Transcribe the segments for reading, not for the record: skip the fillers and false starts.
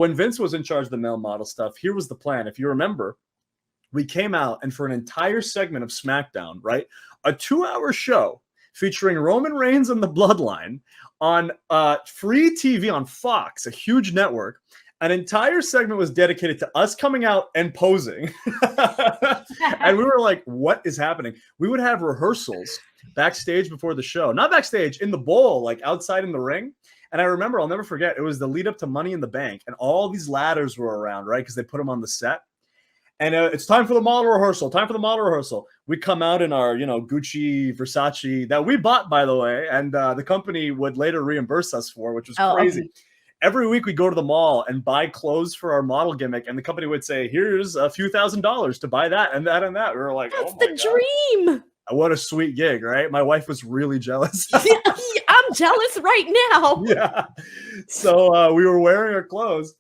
when Vince was in charge of the male model stuff, here was the plan. If you remember, we came out and for an entire segment of SmackDown, right, a 2-hour show featuring Roman Reigns and the Bloodline on free TV on Fox, a huge network. An entire segment was dedicated to us coming out and posing. And we were like, what is happening? We would have rehearsals backstage before the show. Not backstage, in the bowl, like outside in the ring. And I remember, I'll never forget, it was the lead up to Money in the Bank. And all these ladders were around, right? Because they put them on the set. And it's time for the model rehearsal. We come out in our, Gucci, Versace, that we bought, by the way. And the company would later reimburse us for, which was crazy. Okay. Every week we'd go to the mall and buy clothes for our model gimmick. And the company would say, here's a few $1,000s to buy that and that and that. We were like, that's the dream. What a sweet gig, right? My wife was really jealous. I'm jealous right now. Yeah. So we were wearing our clothes.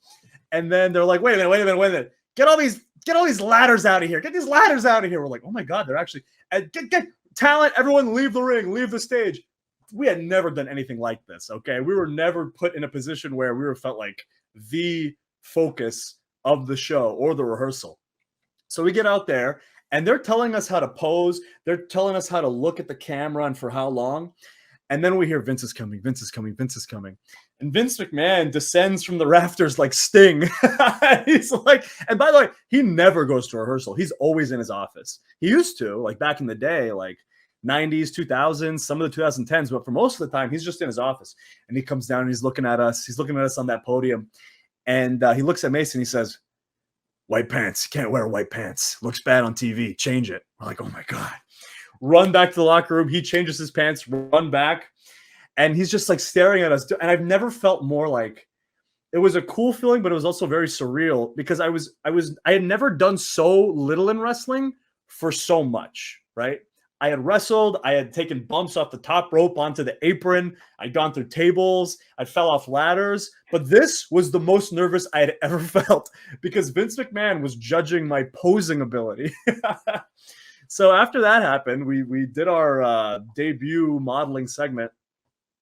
And then they're like, wait a minute. Get all these ladders out of here. Get these ladders out of here. We're like, oh my God, they're actually get talent. Everyone leave the ring, leave the stage. We had never done anything like this. Okay. We were never put in a position where we felt like the focus of the show or the rehearsal. So we get out there and they're telling us how to pose. They're telling us how to look at the camera and for how long. And then we hear Vince is coming. And Vince McMahon descends from the rafters like Sting. He's like, and by the way, he never goes to rehearsal. He's always in his office. He used to, like back in the day, like 90s, 2000s, some of the 2010s, but for most of the time, he's just in his office. And he comes down and he's looking at us. He's looking at us on that podium. And he looks at Mason. He says, white pants. You can't wear white pants. Looks bad on TV. Change it. We're like, oh my God. Run back to the locker room. He changes his pants, run back. And he's just like staring at us. And I've never felt more like, it was a cool feeling, but it was also very surreal because I had never done so little in wrestling for so much, right? I had wrestled. I had taken bumps off the top rope onto the apron. I'd gone through tables. I fell off ladders. But this was the most nervous I had ever felt because Vince McMahon was judging my posing ability. So after that happened, we did our debut modeling segment.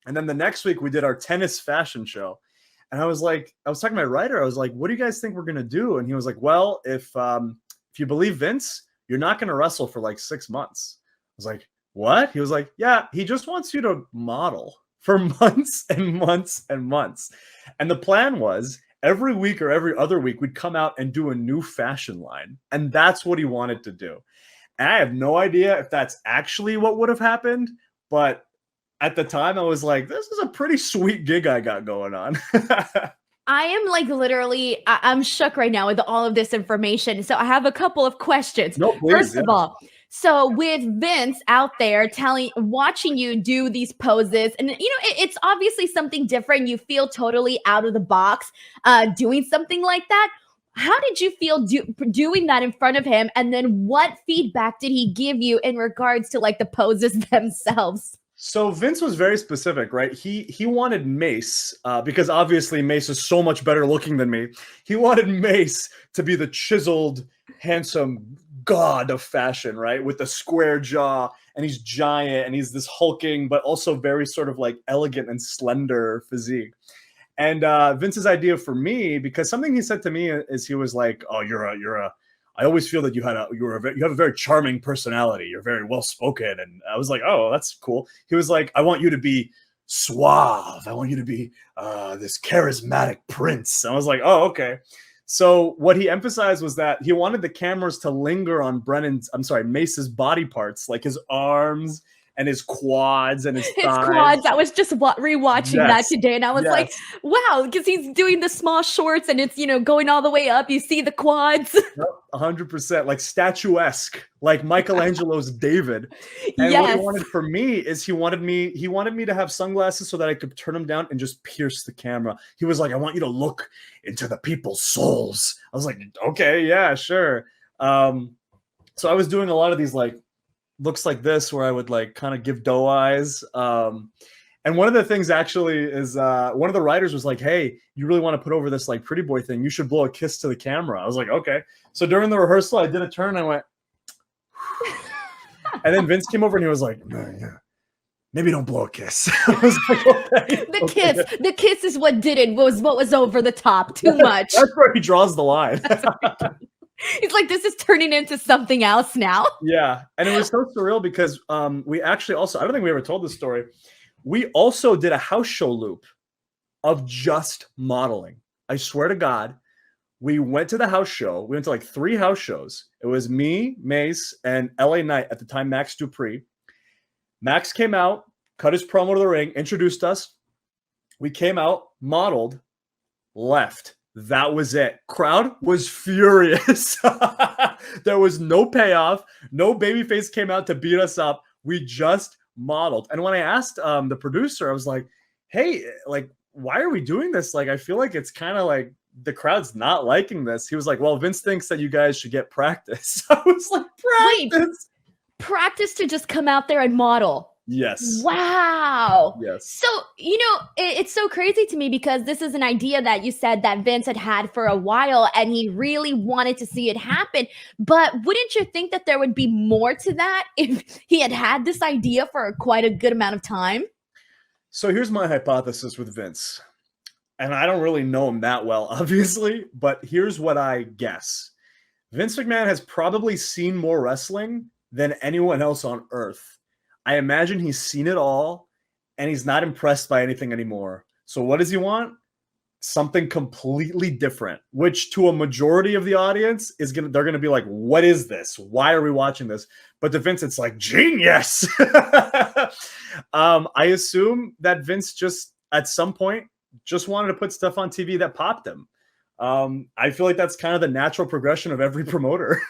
And then the next week we did our tennis fashion show. And I was talking to my writer. I was like, what do you guys think we're going to do? And he was like, well, if you believe Vince, you're not going to wrestle for like 6 months. I was like, what? He was like, yeah, he just wants you to model for months and months and months. And the plan was every week or every other week, we'd come out and do a new fashion line. And that's what he wanted to do. And I have no idea if that's actually what would have happened. But at the time, I was like, this is a pretty sweet gig I got going on. I am like literally, I'm shook right now with all of this information. So I have a couple of questions. No, please, First of all, so with Vince out there watching you do these poses, and it's obviously something different. You feel totally out of the box doing something like that. How did you feel doing that in front of him? And then what feedback did he give you in regards to like the poses themselves? So Vince was very specific, right? He wanted Mace, because obviously Mace is so much better looking than me. He wanted Mace to be the chiseled, handsome god of fashion, right? With the square jaw, and he's giant, and he's this hulking, but also very sort of like elegant and slender physique. And Vince's idea for me, because something he said to me is he was like, "Oh, I always feel that you have a very charming personality. You're very well spoken." And I was like, "Oh, that's cool." He was like, "I want you to be suave. I want you to be this charismatic prince." And I was like, "Oh, okay." So what he emphasized was that he wanted the cameras to linger on Mace's body parts, like his arms and his quads and his thighs. Quads. I was just rewatching that today, and I was like, wow, because he's doing the small shorts and it's, going all the way up. You see the quads. 100%, like statuesque, like Michelangelo's David. And what he wanted for me is he wanted me to have sunglasses so that I could turn them down and just pierce the camera. He was like, "I want you to look into the people's souls." I was like, okay, yeah, sure. So I was doing a lot of these like looks like this where I would like kind of give doe eyes. And one of the things actually is one of the writers was like, "Hey, you really want to put over this like pretty boy thing? You should blow a kiss to the camera." I was like, okay. So during the rehearsal, I did a turn and I went, and then Vince came over and he was like, "Yeah." maybe don't blow a kiss. I was like, okay. The kiss is what did it, was what was over the top, too much. That's where he draws the line. He's like, this is turning into something else now. Yeah, and it was so surreal because we actually also, I don't think we ever told this story. We also did a house show loop of just modeling. I swear to God, we went to the house show. We went to like 3 house shows. It was me, Mace, and LA Knight at the time, Max Dupree. Max came out, cut his promo to the ring, introduced us. We came out, modeled, left. That was it. Crowd was furious. There was no payoff. No babyface came out to beat us up. We just modeled. And when I asked the producer, I was like, hey, like, why are we doing this? Like, I feel like it's kind of like the crowd's not liking this. He was like, well, Vince thinks that you guys should get practice. I was like, practice? Wait, practice to just come out there and model. Yes. Wow. Yes. So, you know, it's so crazy to me because this is an idea that you said that Vince had for a while and he really wanted to see it happen. But wouldn't you think that there would be more to that if he had this idea for quite a good amount of time? So here's my hypothesis with Vince. And I don't really know him that well, obviously, but here's what I guess. Vince McMahon has probably seen more wrestling than anyone else on earth. I imagine he's seen it all and he's not impressed by anything anymore. So what does he want? Something completely different, which to a majority of the audience they're gonna be like, what is this? Why are we watching this? But to Vince, it's like genius. I assume that Vince just at some point just wanted to put stuff on TV that popped him. I feel like that's kind of the natural progression of every promoter.